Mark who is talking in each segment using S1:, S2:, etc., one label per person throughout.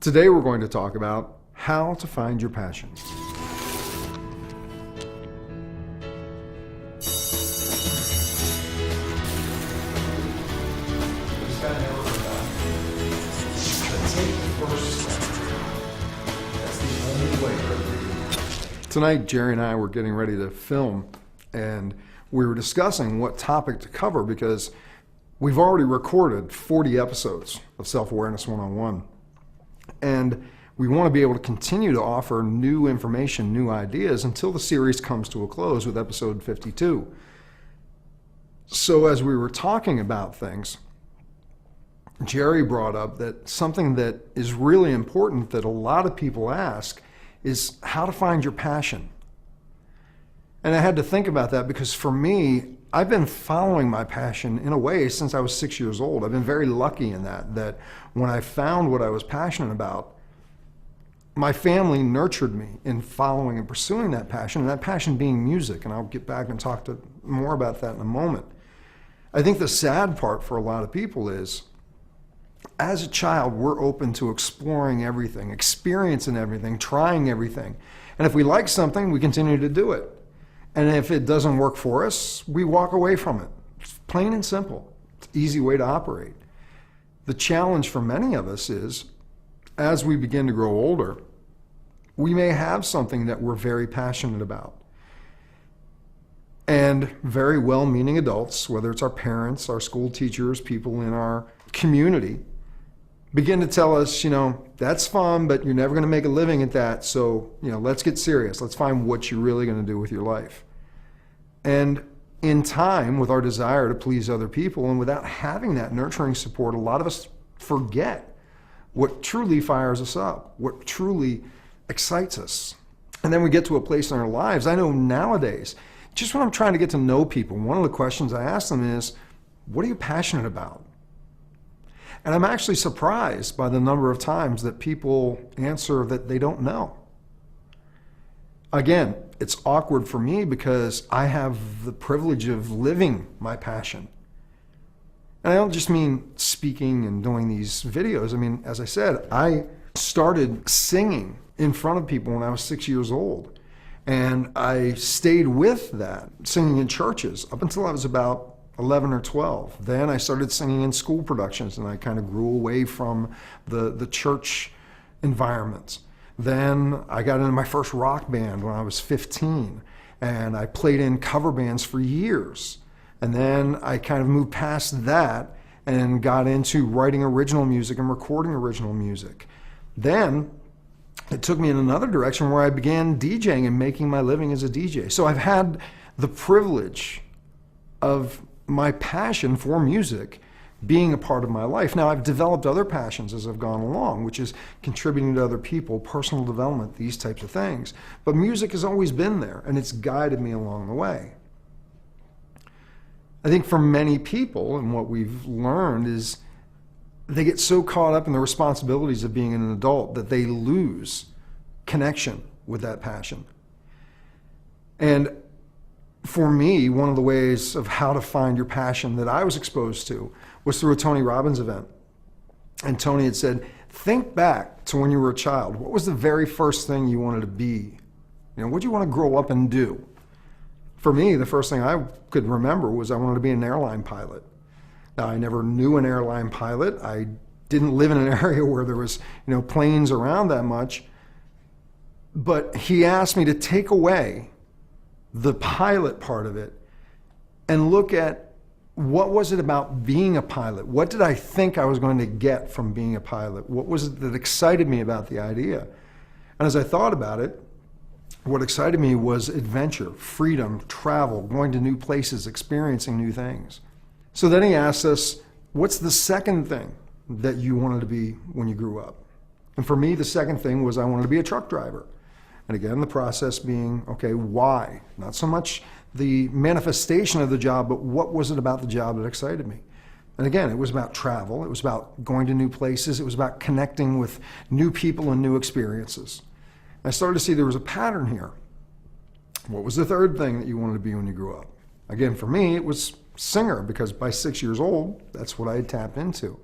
S1: Today we're going to talk about how to find your passion. Tonight, Jerry and I were getting ready to film, and we were discussing what topic to cover because we've already recorded 40 episodes of Self-Awareness 101. And we want to be able to continue to offer new information, new ideas until the series comes to a close with episode 52. So as we were talking about things, Jerry brought up that something that is really important that a lot of people ask is how to find your passion. And I had to think about that because for me, I've been following my passion in a way since I was 6 years old. I've been very lucky in that when I found what I was passionate about, my family nurtured me in following and pursuing that passion, and that passion being music. And I'll get back and talk more about that in a moment. I think the sad part for a lot of people is, as a child, we're open to exploring everything, experiencing everything, trying everything. And if we like something, we continue to do it. And if it doesn't work for us, we walk away from it. It's plain and simple. It's an easy way to operate. The challenge for many of us is, as we begin to grow older, we may have something that we're very passionate about. And very well-meaning adults, whether it's our parents, our school teachers, people in our community, begin to tell us, that's fun, but you're never going to make a living at that. So, let's get serious. Let's find what you're really going to do with your life. And in time, with our desire to please other people and without having that nurturing support, a lot of us forget what truly fires us up, what truly excites us. And then we get to a place in our lives. I know nowadays, just when I'm trying to get to know people, one of the questions I ask them is, what are you passionate about? And I'm actually surprised by the number of times that people answer that they don't know. Again, it's awkward for me because I have the privilege of living my passion. And I don't just mean speaking and doing these videos. I mean, as I said, I started singing in front of people when I was 6 years old. And I stayed with that, singing in churches, up until I was about 11 or 12. Then I started singing in school productions, and I kind of grew away from the church environment. Then I got into my first rock band when I was 15, and I played in cover bands for years. And then I kind of moved past that and got into writing original music and recording original music. Then it took me in another direction where I began DJing and making my living as a DJ. So I've had the privilege of my passion for music being a part of my life. Now, I've developed other passions as I've gone along, which is contributing to other people, personal development, these types of things. But music has always been there, and it's guided me along the way. I think for many people, and what we've learned is they get so caught up in the responsibilities of being an adult that they lose connection with that passion. And for me, one of the ways of how to find your passion that I was exposed to was through a Tony Robbins event. And Tony had said, think back to when you were a child. What was the very first thing you wanted to be? What do you want to grow up and do? For me, the first thing I could remember was I wanted to be an airline pilot. Now, I never knew an airline pilot. I didn't live in an area where there was, planes around that much. But he asked me to take away the pilot part of it and look at what was it about being a pilot? What did I think I was going to get from being a pilot? What was it that excited me about the idea? And as I thought about it, what excited me was adventure, freedom, travel, going to new places, experiencing new things. So then he asked us, what's the second thing that you wanted to be when you grew up? And for me, the second thing was I wanted to be a truck driver. And again, the process being, okay, why? Not so much the manifestation of the job, but what was it about the job that excited me? And again, it was about travel. It was about going to new places. It was about connecting with new people and new experiences. And I started to see there was a pattern here. What was the third thing that you wanted to be when you grew up? Again, for me, it was singer, because by 6 years old, that's what I had tapped into.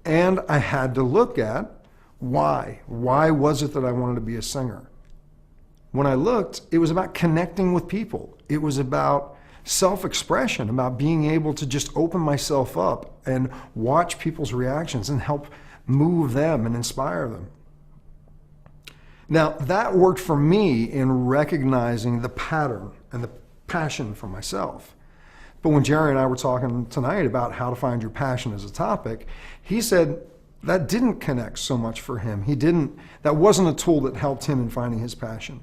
S1: And I had to look at Why? Why was it that I wanted to be a singer? When I looked, it was about connecting with people. It was about self-expression, about being able to just open myself up and watch people's reactions and help move them and inspire them. Now, that worked for me in recognizing the pattern and the passion for myself. But when Jerry and I were talking tonight about how to find your passion as a topic, he said that didn't connect so much for him. That wasn't a tool that helped him in finding his passion.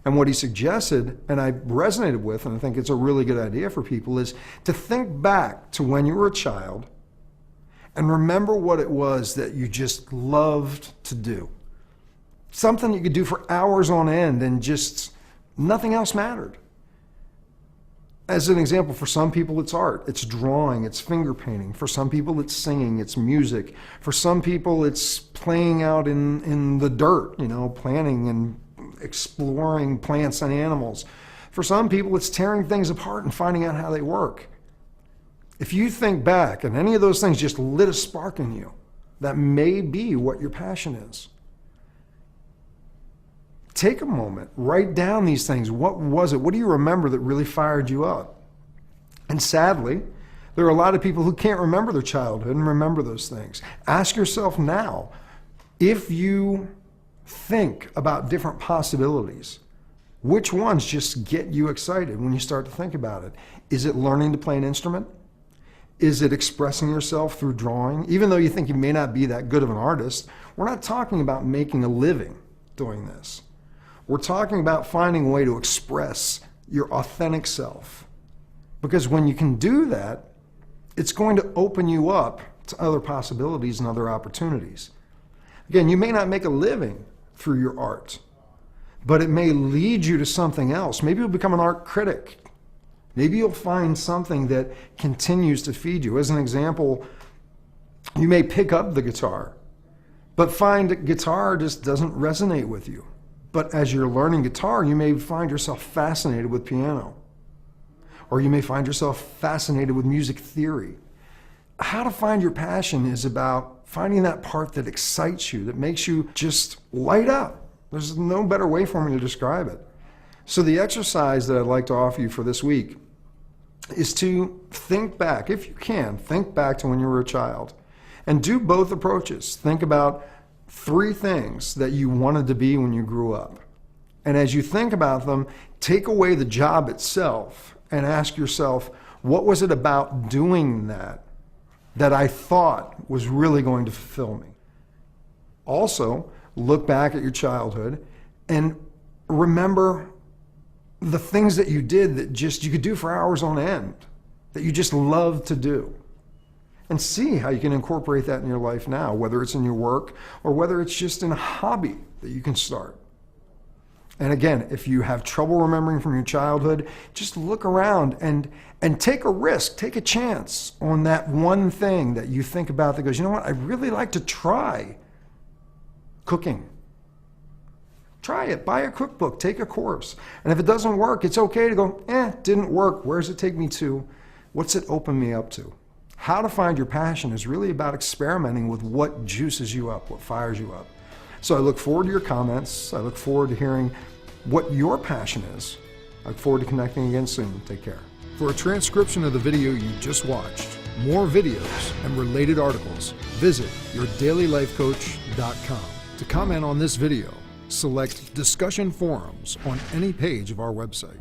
S1: And what he suggested, and I resonated with, and I think it's a really good idea for people, is to think back to when you were a child and remember what it was that you just loved to do. Something you could do for hours on end and just nothing else mattered. As an example, for some people it's art, it's drawing, it's finger painting. For some people it's singing, it's music. For some people it's playing out in the dirt, planting and exploring plants and animals. For some people it's tearing things apart and finding out how they work. If you think back and any of those things just lit a spark in you, that may be what your passion is. Take a moment, write down these things. What was it? What do you remember that really fired you up? And sadly, there are a lot of people who can't remember their childhood and remember those things. Ask yourself now, if you think about different possibilities, which ones just get you excited when you start to think about it? Is it learning to play an instrument? Is it expressing yourself through drawing? Even though you think you may not be that good of an artist, we're not talking about making a living doing this. We're talking about finding a way to express your authentic self. Because when you can do that, it's going to open you up to other possibilities and other opportunities. Again, you may not make a living through your art, but it may lead you to something else. Maybe you'll become an art critic. Maybe you'll find something that continues to feed you. As an example, you may pick up the guitar, but find that guitar just doesn't resonate with you. But as you're learning guitar, you may find yourself fascinated with piano. Or you may find yourself fascinated with music theory. How to find your passion is about finding that part that excites you, that makes you just light up. There's no better way for me to describe it. So the exercise that I'd like to offer you for this week is to think back, if you can, think back to when you were a child. And do both approaches. Think about 3 things that you wanted to be when you grew up. And as you think about them, take away the job itself and ask yourself, what was it about doing that I thought was really going to fulfill me? Also, look back at your childhood and remember the things that you did that just you could do for hours on end, that you just loved to do. And see how you can incorporate that in your life now, whether it's in your work or whether it's just in a hobby that you can start. And again, if you have trouble remembering from your childhood, just look around and take a risk, take a chance on that one thing that you think about that goes, you know what, I'd really like to try cooking. Try it, buy a cookbook, take a course. And if it doesn't work, it's okay to go, didn't work, where does it take me to? What's it open me up to? How to find your passion is really about experimenting with what juices you up, what fires you up. So I look forward to your comments. I look forward to hearing what your passion is. I look forward to connecting again soon. Take care. For a transcription of the video you just watched, more videos, and related articles, visit yourdailylifecoach.com. To comment on this video, select Discussion Forums on any page of our website.